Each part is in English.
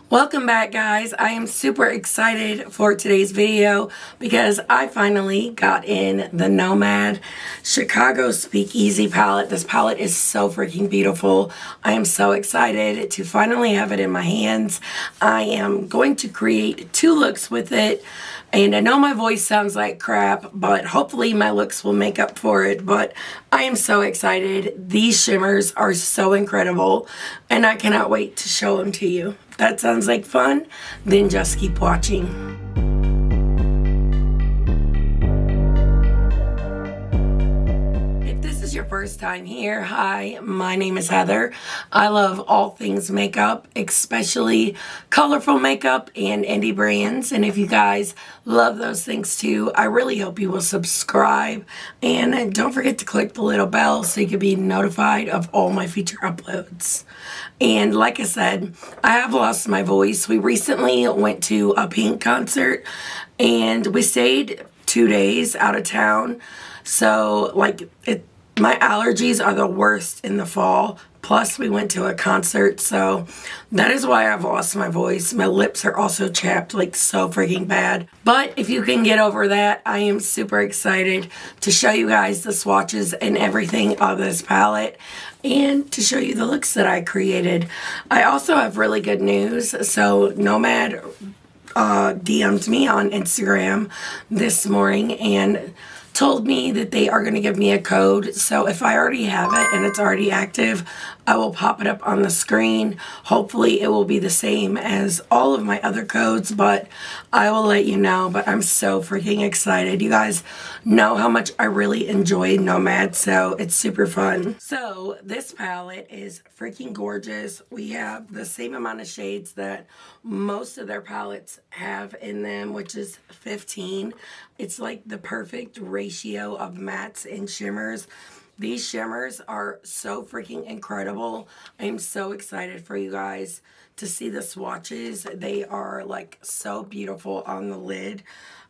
Welcome back, guys. I am super excited for today's video because I finally got in the Nomad Chicago Speakeasy palette. This palette is so freaking beautiful. I am so excited to finally have it in my hands. I am going to create 2 looks with it, and I know my voice sounds like crap, but hopefully my looks will make up for it. But I am so excited. These shimmers are so incredible, and I cannot wait to show them to you. If that sounds like fun, then just keep watching. Your first time here, hi, my name is Heather. I love all things makeup, especially colorful makeup and indie brands. And if you guys love those things too, I really hope you will subscribe, and don't forget to click the little bell so you can be notified of all my future uploads. And like I said, I have lost my voice. We recently went to a Pink concert and we stayed 2 days out of town. So my allergies are the worst in the fall. Plus, we went to a concert, so that is why I've lost my voice. My lips are also chapped, like so freaking bad. But if you can get over that, I am super excited to show you guys the swatches and everything of this palette and to show you the looks that I created. I also have really good news. So Nomad DM'd me on Instagram this morning and told me that they are going to give me a code. So if I already have it and it's already active, I will pop it up on the screen. Hopefully it will be the same as all of my other codes, but I will let you know. But I'm so freaking excited. You guys know how much I really enjoy Nomad, so it's super fun. So this palette is freaking gorgeous. We have the same amount of shades that most of their palettes have in them, which is 15. It's like the perfect ratio of mattes and shimmers. These shimmers are so freaking incredible. I'm so excited for you guys to see the swatches. They are like so beautiful on the lid.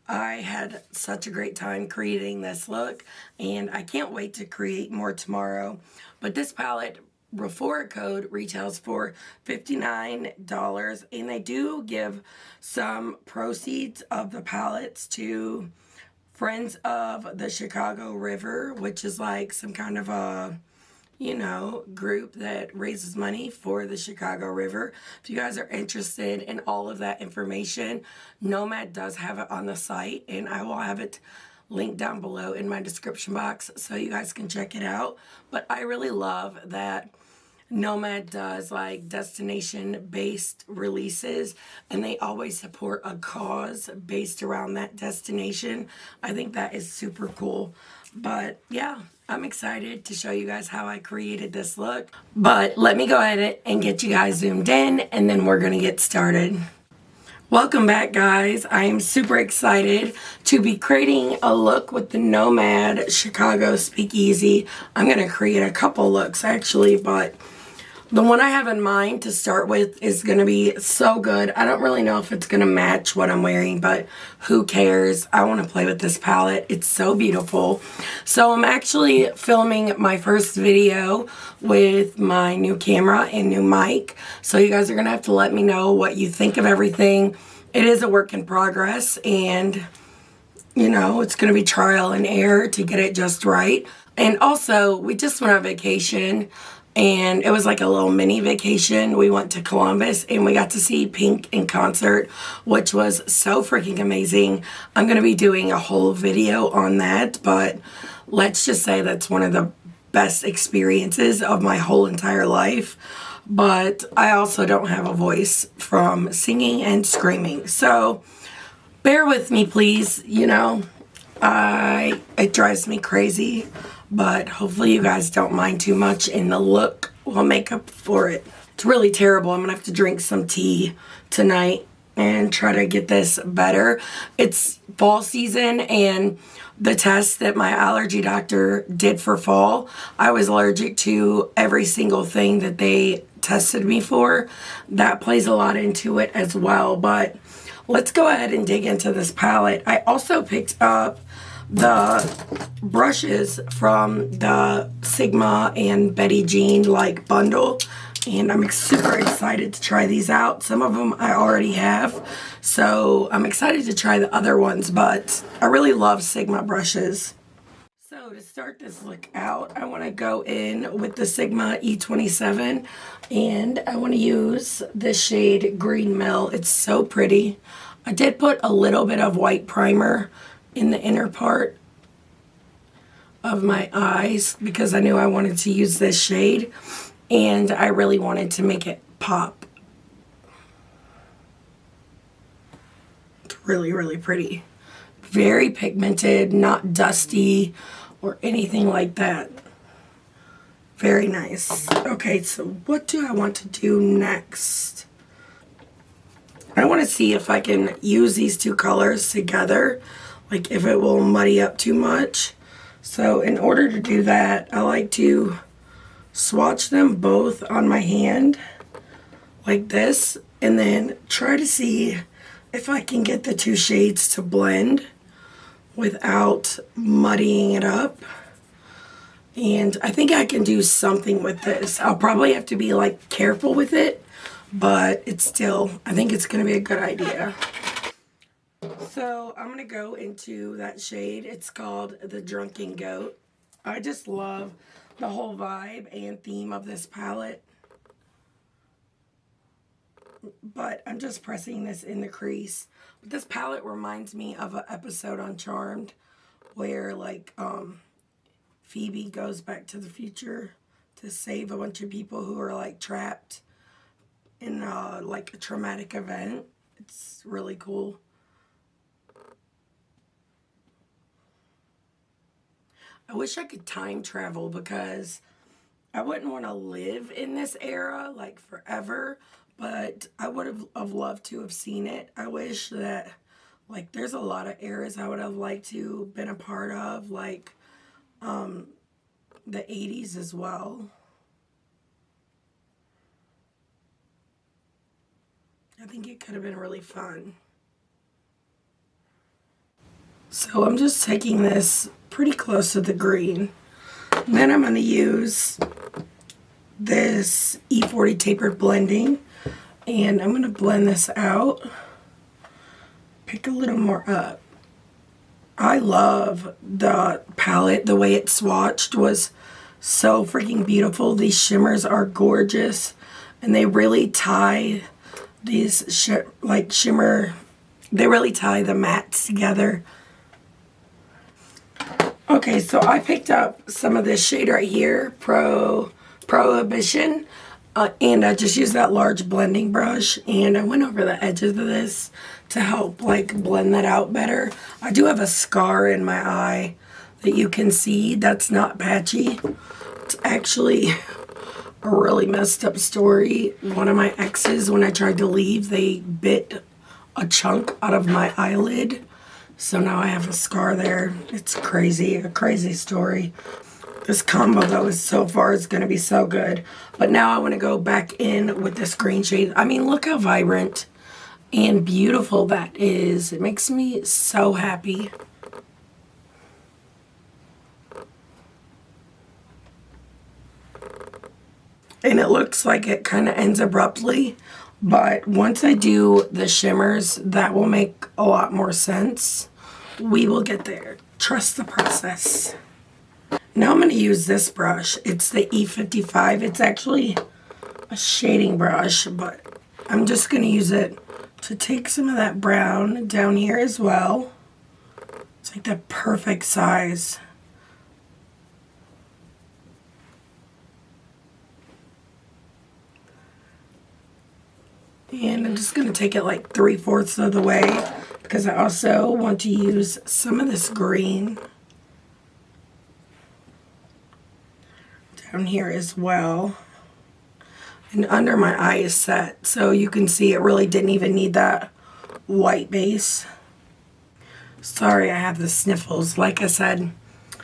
I had such a great time creating this look, and I can't wait to create more tomorrow. But this palette, before a code, retails for $59, and they do give some proceeds of the palettes to Friends of the Chicago River, which is like some kind of a, group that raises money for the Chicago River. If you guys are interested in all of that information, Nomad does have it on the site, and I will have it linked down below in my description box so you guys can check it out. But I really love that Nomad does like destination-based releases, and they always support a cause based around that destination. I think that is super cool. But yeah, I'm excited to show you guys how I created this look. But let me go ahead and get you guys zoomed in, and then we're gonna get started. Welcome back, guys. I am super excited to be creating a look with the Nomad Chicago Speakeasy. I'm gonna create a couple looks actually, but the one I have in mind to start with is going to be so good. I don't really know if it's going to match what I'm wearing, but who cares? I want to play with this palette. It's so beautiful. So I'm actually filming my first video with my new camera and new mic. So you guys are going to have to let me know what you think of everything. It is a work in progress, and it's going to be trial and error to get it just right. And also, we just went on vacation, and it was like a little mini vacation. We went to Columbus, and we got to see Pink in concert, which was so freaking amazing. I'm going to be doing a whole video on that, but let's just say that's one of the best experiences of my whole entire life. But I also don't have a voice from singing and screaming, so bear with me, please. It drives me crazy, but hopefully you guys don't mind too much, and the look will make up for it. It's really terrible. I'm gonna have to drink some tea tonight and try to get this better. It's fall season, and the test that my allergy doctor did for fall, I was allergic to every single thing that they tested me for. That plays a lot into it as well, but let's go ahead and dig into this palette. I also picked up the brushes from the Sigma and Betty Jean bundle, And I'm super excited to try these out. Some of them I already have, so I'm excited to try the other ones, but I really love Sigma brushes. So to start this look out, I want to go in with the Sigma E27, and I want to use the shade Green Mill. It's so pretty. I did put a little bit of white primer in the inner part of my eyes because I knew I wanted to use this shade, and I really wanted to make it pop. It's really, really pretty. Very pigmented, not dusty or anything like that. Very nice. Okay, so what do I want to do next? I want to see if I can use these two colors together, like if it will muddy up too much. So in order to do that, I like to swatch them both on my hand like this, and then try to see if I can get the two shades to blend without muddying it up. And I think I can do something with this. I'll probably have to be like careful with it, but it's still, I think it's going to be a good idea. So I'm going to go into that shade. It's called the Drunken Goat. I just love the whole vibe and theme of this palette. But I'm just pressing this in the crease. But this palette reminds me of an episode on Charmed where like Phoebe goes back to the future to save a bunch of people who are like trapped in like a traumatic event. It's really cool. I wish I could time travel because I wouldn't want to live in this era like forever, but I would have loved to have seen it. I wish that like there's a lot of eras I would have liked to been a part of, like the 80s as well. I think it could have been really fun. So I'm just taking this pretty close to the green. And then I'm going to use this E40 tapered blending, and I'm going to blend this out. Pick a little more up. I love the palette. The way it's swatched was so freaking beautiful. These shimmers are gorgeous, and they really tie these shimmer, they really tie the mattes together. Okay, so I picked up some of this shade right here, Prohibition, and I just used that large blending brush, and I went over the edges of this to help like blend that out better. I do have a scar in my eye that you can see. That's not patchy. It's actually a really messed up story. One of my exes, when I tried to leave, they bit a chunk out of my eyelid. So now I have a scar there. It's crazy, a crazy story. This combo though so far is going to be so good. But now I want to go back in with this green shade. I mean, look how vibrant and beautiful that is. It makes me so happy. And it looks like it kind of ends abruptly. But once I do the shimmers, that will make a lot more sense. We will get there. Trust the process. Now I'm going to use this brush. It's the E55. It's actually a shading brush, but I'm just going to use it to take some of that brown down here as well. It's like the perfect size. And I'm just going to take it like 3/4 of the way because I also want to use some of this green down here as well. And under my eye is set, so you can see it really didn't even need that white base. Sorry, I have the sniffles. Like I said,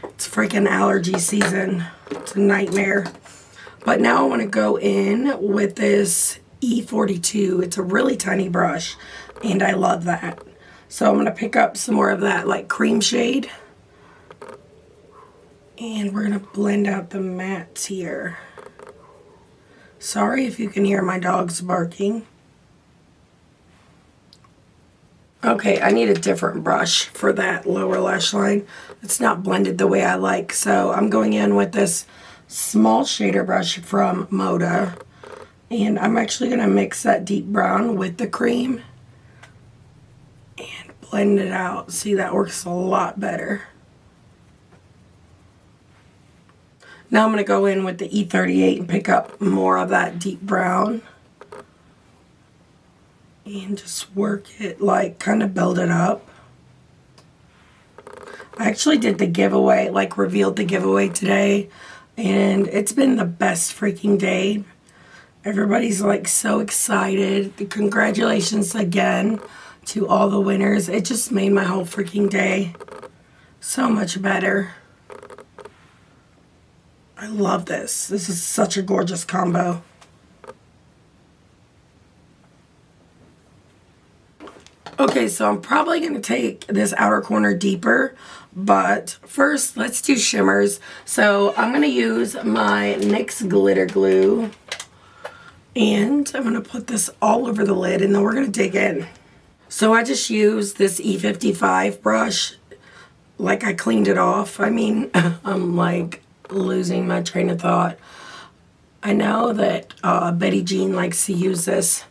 it's freaking allergy season. It's a nightmare. But now I want to go in with this E42. It's a really tiny brush, and I love that. So I'm going to pick up some more of that like cream shade, and we're going to blend out the mattes here. Sorry if you can hear my dogs barking. Okay, I need a different brush for that lower lash line. It's not blended the way I like, so I'm going in with this small shader brush from Moda. And I'm actually going to mix that deep brown with the cream and blend it out. See, that works a lot better. Now I'm going to go in with the E38 and pick up more of that deep brown. And just work it, like, kind of build it up. I actually did the giveaway, like, revealed the giveaway today. And it's been the best freaking day. Everybody's, like, so excited. Congratulations again to all the winners. It just made my whole freaking day so much better. I love this. This is such a gorgeous combo. Okay, so I'm probably going to take this outer corner deeper, but first let's do shimmers. So I'm going to use my NYX glitter glue, and I'm going to put this all over the lid, and then we're going to dig in. So I just used this E55 brush, like I cleaned it off. I mean, I'm like losing my train of thought. I know that Betty Jean likes to use this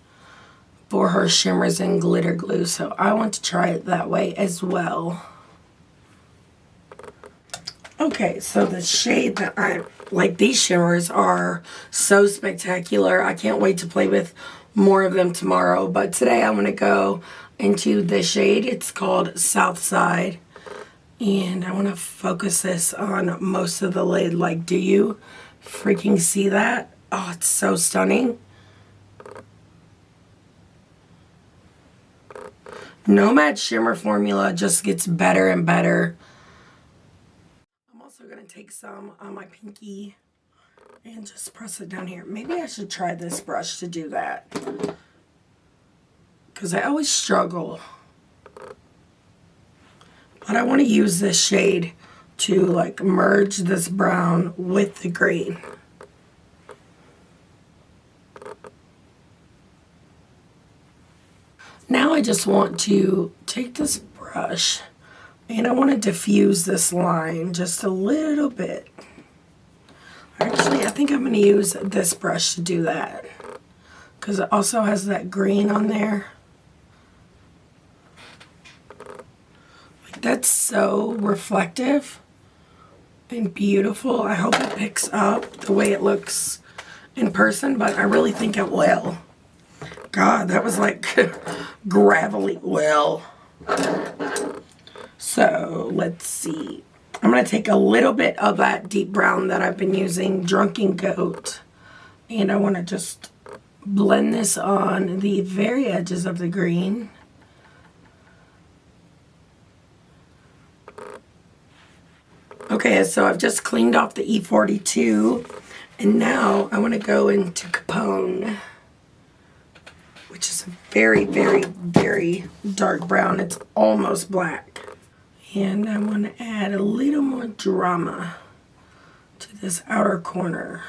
for her shimmers and glitter glue, so I want to try it that way as well. Okay, so the shade that I like, these shimmers are so spectacular. I can't wait to play with more of them tomorrow, but today I'm going to go into this shade. It's called Southside, and I want to focus this on most of the lid. Like, do you freaking see that? Oh, it's so stunning. Nomad shimmer formula just gets better and better. I'm also going to take some on my pinky and just press it down here. Maybe I should try this brush to do that, because I always struggle. But I want to use this shade to, like, merge this brown with the green. Now I just want to take this brush and I want to diffuse this line just a little bit. Actually, I think I'm going to use this brush to do that, because it also has that green on there. Like, that's so reflective and beautiful. I hope it picks up the way it looks in person, but I really think it will. God, that was like gravelly well. So let's see. I'm going to take a little bit of that deep brown that I've been using, Drunken Goat, and I want to just blend this on the very edges of the green. Okay, so I've just cleaned off the E42, and now I want to go into Capone, which is a very, very, very dark brown. It's almost black. And I want to add a little more drama to this outer corner.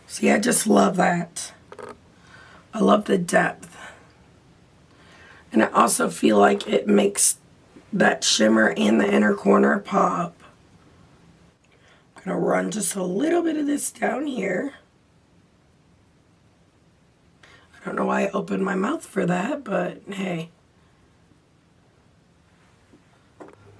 See, I just love that. I love the depth. And I also feel like it makes that shimmer and the inner corner pop. I'm going to run just a little bit of this down here. I don't know why I opened my mouth for that, but hey.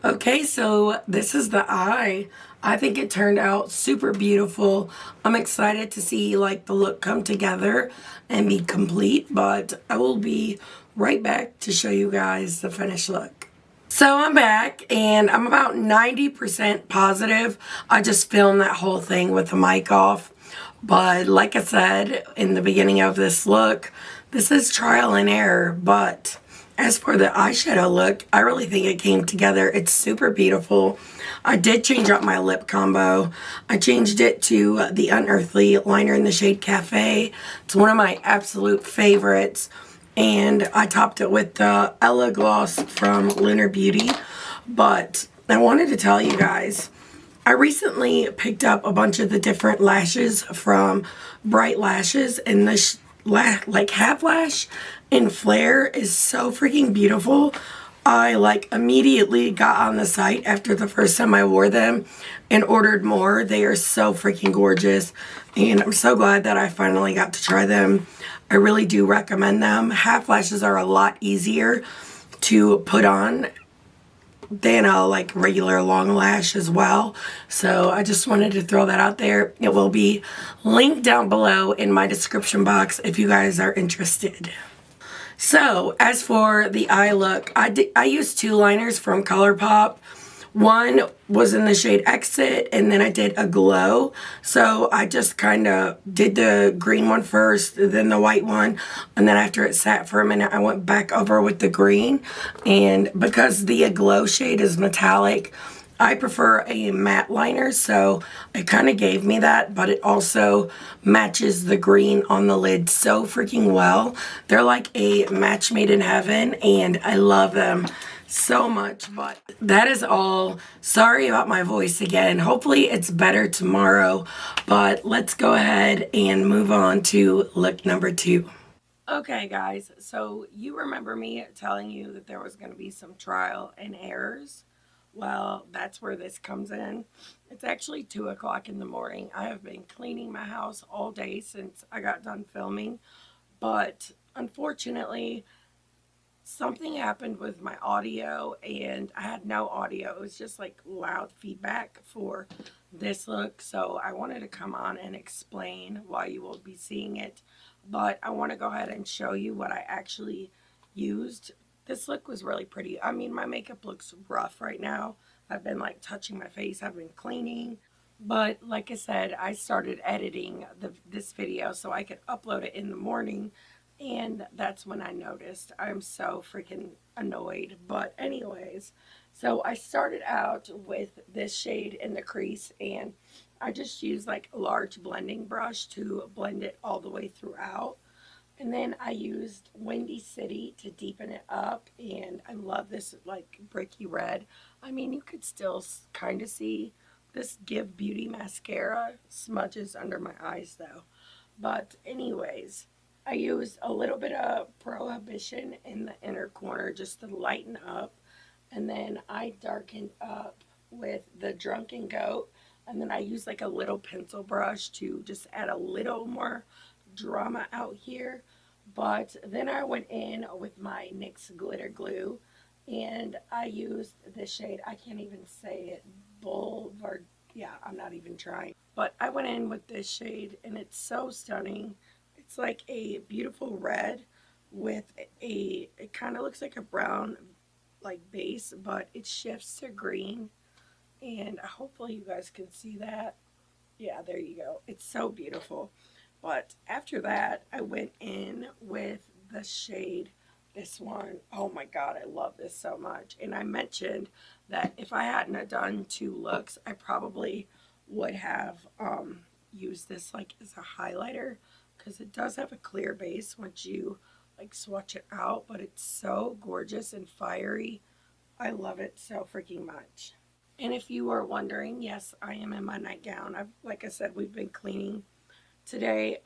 Okay, so this is the eye. I think it turned out super beautiful. I'm excited to see, like, the look come together and be complete, but I will be right back to show you guys the finished look. So I'm back, and I'm about 90% positive. I just filmed that whole thing with the mic off. But like I said in the beginning of this look, this is trial and error. But as for the eyeshadow look, I really think it came together. It's super beautiful. I did change up my lip combo. I changed it to the Unearthly liner in the shade Cafe. It's one of my absolute favorites. And I topped it with the Ella gloss from Lunar Beauty. But I wanted to tell you guys, I recently picked up a bunch of the different lashes from Bright Lashes, and this like half lash in flare is so freaking beautiful. I like immediately got on the site after the first time I wore them and ordered more. They are so freaking gorgeous, and I'm so glad that I finally got to try them. I really do recommend them. Half lashes are a lot easier to put on than a like regular long lash as well. So I just wanted to throw that out there. It will be linked down below in my description box if you guys are interested. So as for the eye look, I used two liners from ColourPop. One was in the shade Exit, and then I did a glow. So I just kind of did the green one first, then the white one, and then after it sat for a minute, I went back over with the green. And because the glow shade is metallic, I prefer a matte liner, so it kind of gave me that, but it also matches the green on the lid so freaking well. They're like a match made in heaven, and I love them so much. But that is all. Sorry about my voice again. Hopefully it's better tomorrow, but let's go ahead and move on to look number 2. Okay guys, so you remember me telling you that there was going to be some trial and errors. Well, that's where this comes in. It's actually 2 o'clock in the morning. I have been cleaning my house all day since I got done filming, but unfortunately something happened with my audio and I had no audio. It was just like loud feedback for this look. So I wanted to come on and explain why you will be seeing it. But I want to go ahead and show you what I actually used. This look was really pretty. I mean, my makeup looks rough right now. I've been like touching my face. I've been cleaning. But like I said, I started editing this video so I could upload it in the morning. And that's when I noticed. I'm so freaking annoyed. But anyways, so I started out with this shade in the crease, and I just used like a large blending brush to blend it all the way throughout. And then I used Windy City to deepen it up, and I love this like bricky red. I mean, you could still kind of see this Give Beauty mascara smudges under my eyes though. But anyways, I used a little bit of Prohibition in the inner corner just to lighten up. And then I darkened up with the Drunken Goat. And then I used like a little pencil brush to just add a little more drama out here. But then I went in with my NYX Glitter Glue. And I used this shade, I can't even say it, Boulevard. Yeah, I'm not even trying. But I went in with this shade, and it's so stunning. It's like a beautiful red with it kind of looks like a brown like base, but it shifts to green. And hopefully you guys can see that. Yeah, there you go. It's so beautiful. But after that, I went in with the shade, this one. Oh my God, I love this so much. And I mentioned that if I hadn't have done 2 looks, I probably would have used this like as a highlighter, because it does have a clear base once you like swatch it out, but it's so gorgeous and fiery. I love it so freaking much. And if you are wondering, yes, I am in my nightgown. Like I said, we've been cleaning today.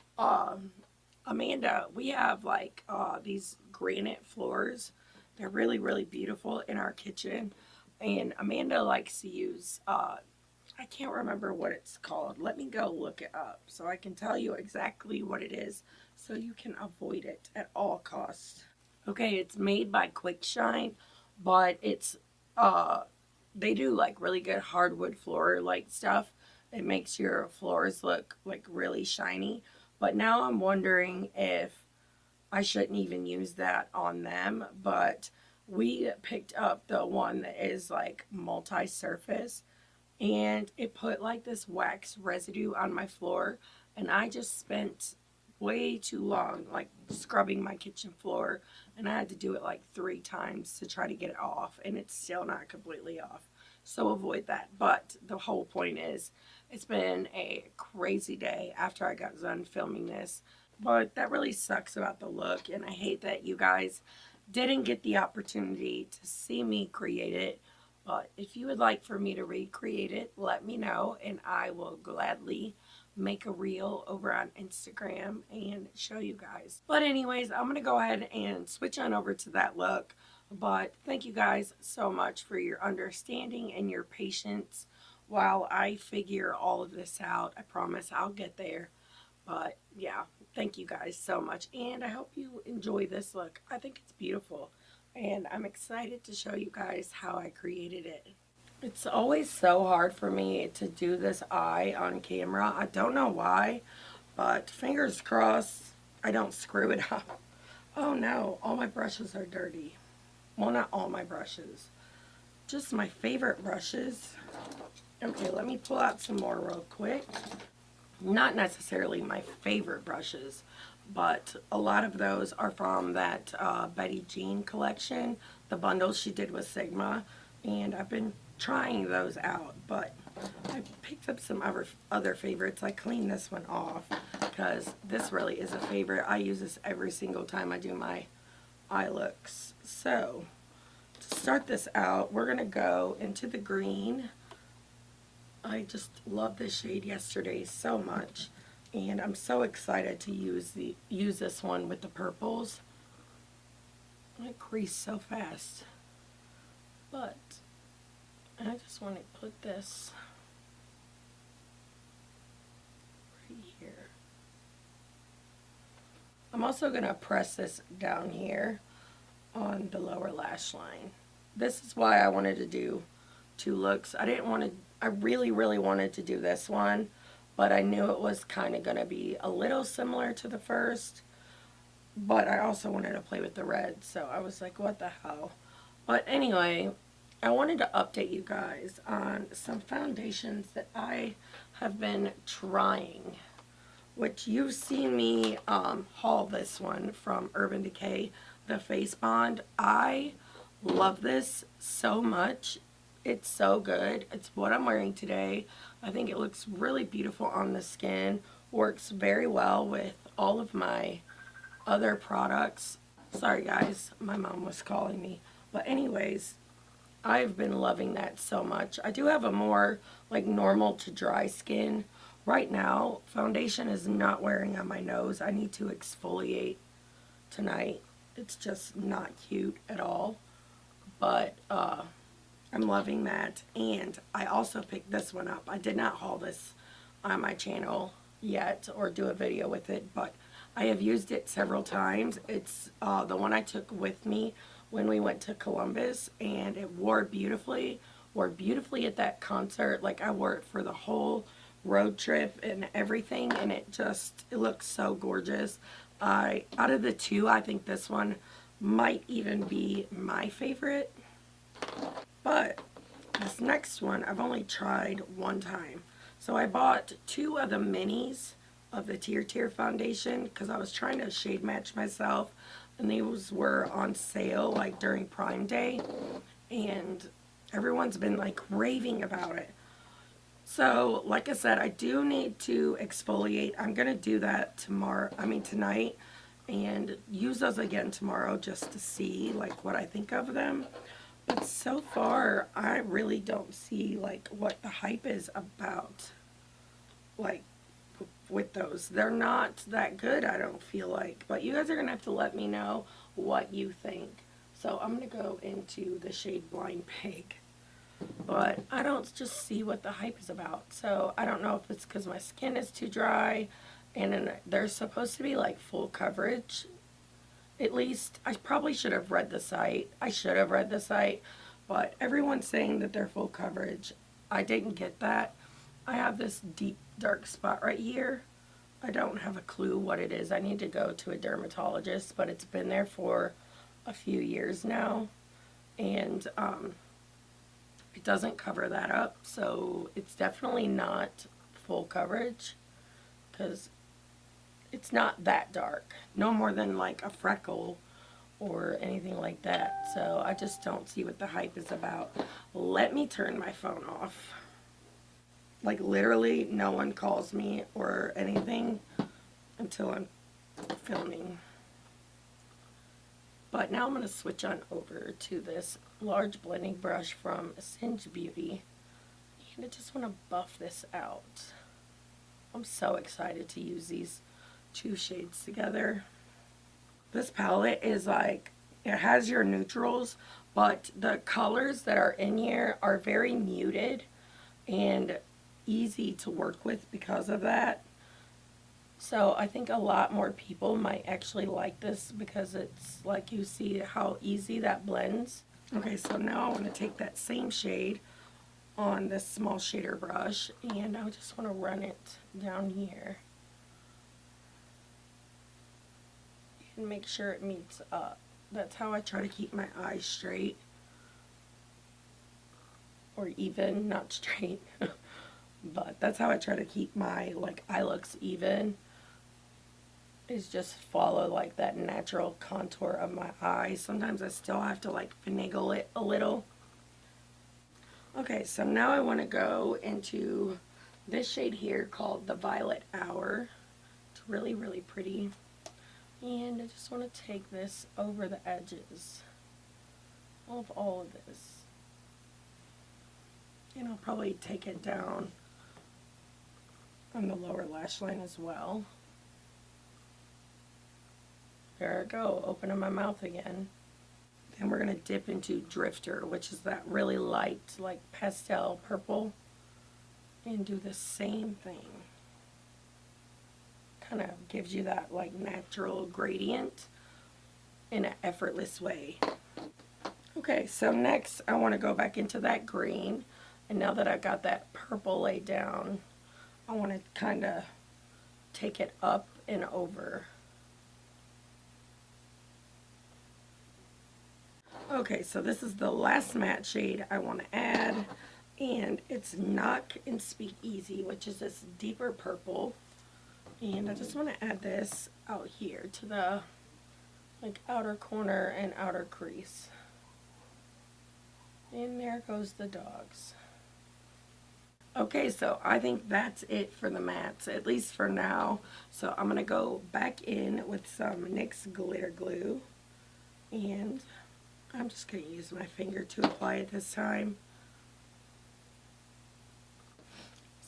Amanda, we have like these granite floors. They're really, really beautiful in our kitchen. And Amanda likes to use, I can't remember what it's called. Let me go look it up so I can tell you exactly what it is so you can avoid it at all costs. Okay, it's made by Quick Shine, but it's, they do like really good hardwood floor like stuff. It makes your floors look like really shiny. But now I'm wondering if I shouldn't even use that on them. But we picked up the one that is like multi-surface, and it put like this wax residue on my floor, and I just spent way too long like scrubbing my kitchen floor, and I had to do it like 3 times to try to get it off, and it's still not completely off. So avoid that. But the whole point is, it's been a crazy day after I got done filming this, but that really sucks about the look, and I hate that you guys didn't get the opportunity to see me create it. But if you would like for me to recreate it, let me know, and I will gladly make a reel over on Instagram and show you guys. But anyways, I'm going to go ahead and switch on over to that look. But thank you guys so much for your understanding and your patience while I figure all of this out. I promise I'll get there. But yeah, thank you guys so much. And I hope you enjoy this look. I think it's beautiful. And I'm excited to show you guys how I created it. It's always so hard for me to do this eye on camera. I don't know why, but fingers crossed I don't screw it up. Oh no, all my brushes are dirty. Well, not all my brushes. Just my favorite brushes. Okay, let me pull out some more real quick. Not necessarily my favorite brushes, but a lot of those are from that Betty Jean collection, the bundles she did with Sigma, and I've been trying those out, but I picked up some other favorites. I cleaned this one off because this really is a favorite. I use this every single time I do my eye looks. So to start this out, we're going to go into the green. I just love this shade yesterday so much, and I'm so excited to use this one with the purples. It creased so fast, but I just want to put this right here. I'm also going to press this down here on the lower lash line. This is why I wanted to do two looks. I really wanted to do this one, but I knew it was kind of going to be a little similar to the first, but I also wanted to play with the red, so I was like, what the hell. But anyway, I wanted to update you guys on some foundations that I have been trying, which you've seen me haul this one from Urban Decay, the Face Bond. I love this so much. It's so good. It's what I'm wearing today. I think it looks really beautiful on the skin. Works very well with all of my other products. Sorry guys, my mom was calling me. But anyways, I've been loving that so much. I do have a more like normal to dry skin. Right now, foundation is not wearing on my nose. I need to exfoliate tonight. It's just not cute at all. But I'm loving that. And I also picked this one up. I did not haul this on my channel yet or do a video with it, but I have used it several times. It's the one I took with me when we went to Columbus, and it wore beautifully at that concert. Like, I wore it for the whole road trip and everything, and it looks so gorgeous. Out of the two, I think this one might even be my favorite. But this next one I've only tried one time. So I bought two of the minis of the Tier foundation because I was trying to shade match myself, and these were on sale like during Prime Day, and everyone's been like raving about it. So like I said, I do need to exfoliate. I'm going to do that tonight, and use those again tomorrow just to see like what I think of them. But so far, I really don't see like what the hype is about, like with those. They're not that good, I don't feel like. But you guys are going to have to let me know what you think. So I'm going to go into the shade Blind Pig. But I don't just see what the hype is about. So I don't know if it's because my skin is too dry, and then they're supposed to be like full coverage. At least, I probably should have read the site. I should have read the site, but everyone's saying that they're full coverage. I didn't get that. I have this deep, dark spot right here. I don't have a clue what it is. I need to go to a dermatologist, but it's been there for a few years now, and it doesn't cover that up, so it's definitely not full coverage, because it's not that dark. No more than like a freckle or anything like that. So I just don't see what the hype is about. Let me turn my phone off. Like literally no one calls me or anything until I'm filming. But now I'm going to switch on over to this large blending brush from Singe Beauty. And I just want to buff this out. I'm so excited to use these two shades together. This palette is like, it has your neutrals, but the colors that are in here are very muted and easy to work with because of that. So I think a lot more people might actually like this because it's like, you see how easy that blends. Okay, so now I want to take that same shade on this small shader brush and I just want to run it down here and make sure it meets up. That's how I try to keep my eyes straight, or even, not straight, but that's how I try to keep my eye looks even, is just follow like that natural contour of my eye. Sometimes I still have to finagle it a little. Okay, so now I want to go into this shade here called the Violet Hour. It's really, really pretty. And I just want to take this over the edges of all of this. And I'll probably take it down on the lower lash line as well. There I go, opening my mouth again. Then we're going to dip into Drifter, which is that really light, pastel purple, and do the same thing. Kind of gives you that natural gradient in an effortless way. Okay, so next I want to go back into that green, and now that I got that purple laid down, I want to kind of take it up and over. Okay, so this is the last matte shade I want to add, and it's Knock and Speakeasy, which is this deeper purple. And I just want to add this out here to the outer corner and outer crease. And there goes the dogs. Okay, so I think that's it for the mattes, at least for now. So I'm going to go back in with some NYX glitter glue, and I'm just going to use my finger to apply it this time.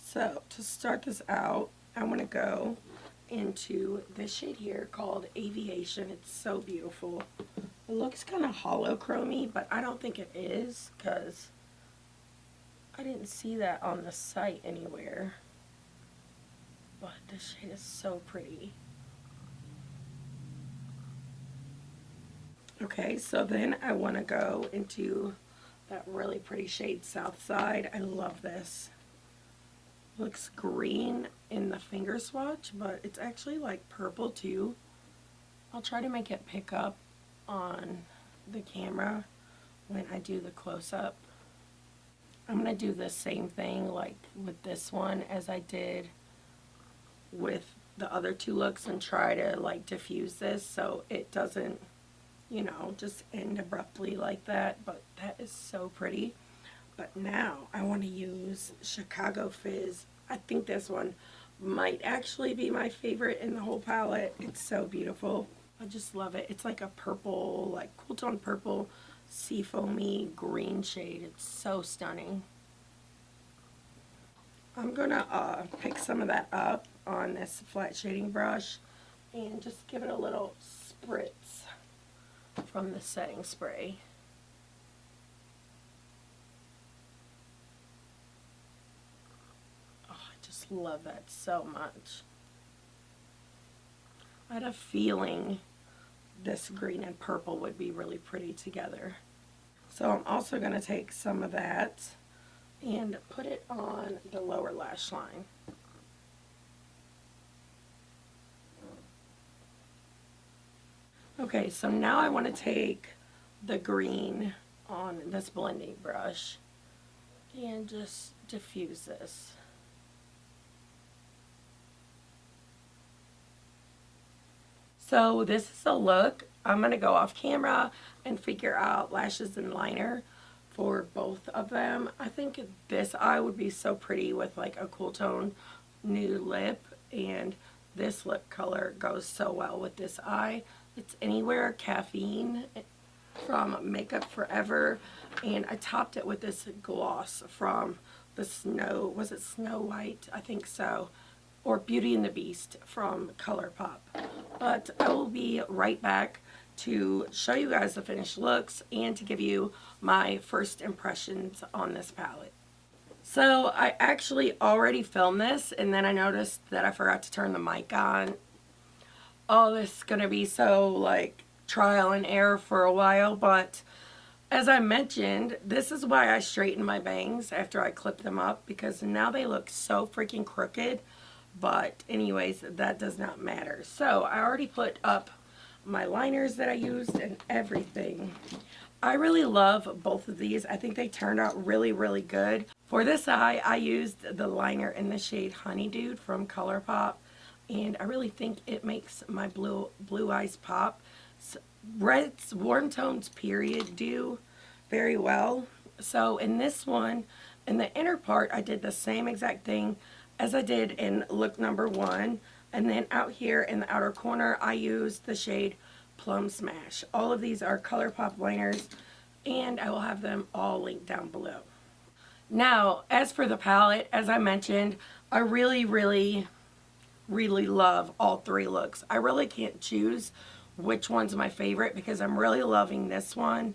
So to start this out, I want to go into this shade here called Aviation. It's so beautiful. It looks kind of hollow-chromy, but I don't think it is because I didn't see that on the site anywhere. But this shade is so pretty. Okay, so then I want to go into that really pretty shade Southside. I love this. Looks green in the finger swatch, but it's actually purple too. I'll try to make it pick up on the camera when I do the close-up. I'm going to do the same thing with this one as I did with the other two looks and try to diffuse this so it doesn't, you know, just end abruptly like that. But that is so pretty. But now I want to use Chicago Fizz. I think this one might actually be my favorite in the whole palette. It's so beautiful. I just love it. It's like a purple, cool tone purple, seafoamy green shade. It's so stunning. I'm going to pick some of that up on this flat shading brush and just give it a little spritz from the setting spray. Love that so much. I had a feeling this green and purple would be really pretty together. So I'm also going to take some of that and put it on the lower lash line. Okay, so now I want to take the green on this blending brush and just diffuse this. So this is a look. I'm going to go off camera and figure out lashes and liner for both of them. I think this eye would be so pretty with a cool tone nude lip, and this lip color goes so well with this eye. It's Anywhere Caffeine from Makeup Forever, and I topped it with this gloss from the was it Snow White? I think so. Or Beauty and the Beast from ColourPop. But I will be right back to show you guys the finished looks and to give you my first impressions on this palette. So I actually already filmed this, and then I noticed that I forgot to turn the mic on. Oh, this is going to be so like trial and error for a while, but as I mentioned, this is why I straightened my bangs after I clipped them up, because now they look so freaking crooked. But anyways, that does not matter. So I already put up my liners that I used and everything. I really love both of these. I think they turned out really, really good. For this eye, I used the liner in the shade Honeydew from ColourPop, and I really think it makes my blue eyes pop. So, reds, warm tones, period, do very well. So in this one, in the inner part, I did the same exact thing as I did in look number 1. And then out here in the outer corner, I used the shade Plum Smash. All of these are ColourPop liners, and I will have them all linked down below. Now, as for the palette, as I mentioned, I really, really, really love all 3 looks. I really can't choose which one's my favorite because I'm really loving this one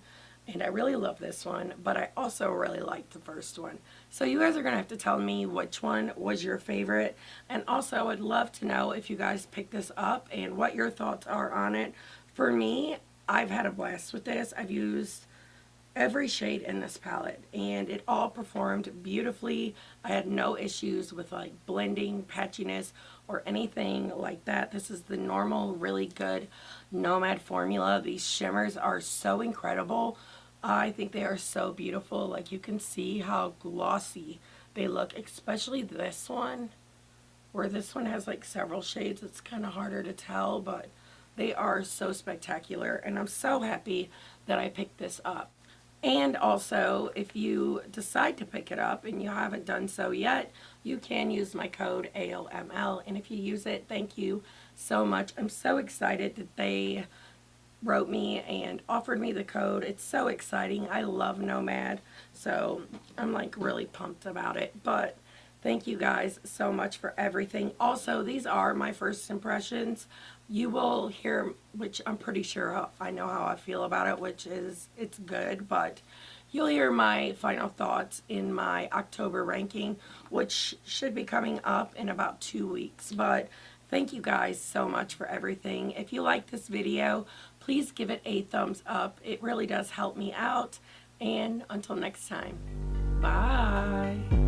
and I really love this one, but I also really like the first one. So you guys are going to have to tell me which one was your favorite, and also I would love to know if you guys picked this up and what your thoughts are on it. For me, I've had a blast with this. I've used every shade in this palette and it all performed beautifully. I had no issues with like blending, patchiness, or anything like that. This is the normal, really good Nomad formula. These shimmers are so incredible. I think they are so beautiful. Like, you can see how glossy they look, especially this one, where this one has like several shades. It's kind of harder to tell, but they are so spectacular, and I'm so happy that I picked this up. And also, if you decide to pick it up and you haven't done so yet, you can use my code AOML. And if you use it, thank you so much. I'm so excited that they wrote me and offered me the code. It's so exciting. I love Nomad, so I'm like really pumped about it. But thank you guys so much for everything. Also, these are my first impressions. You will hear, which I'm pretty sure I know how I feel about it, which is it's good, but you'll hear my final thoughts in my October ranking, which should be coming up in about 2 weeks. But thank you guys so much for everything. If you like this video, please give it a thumbs up. It really does help me out. And until next time, bye.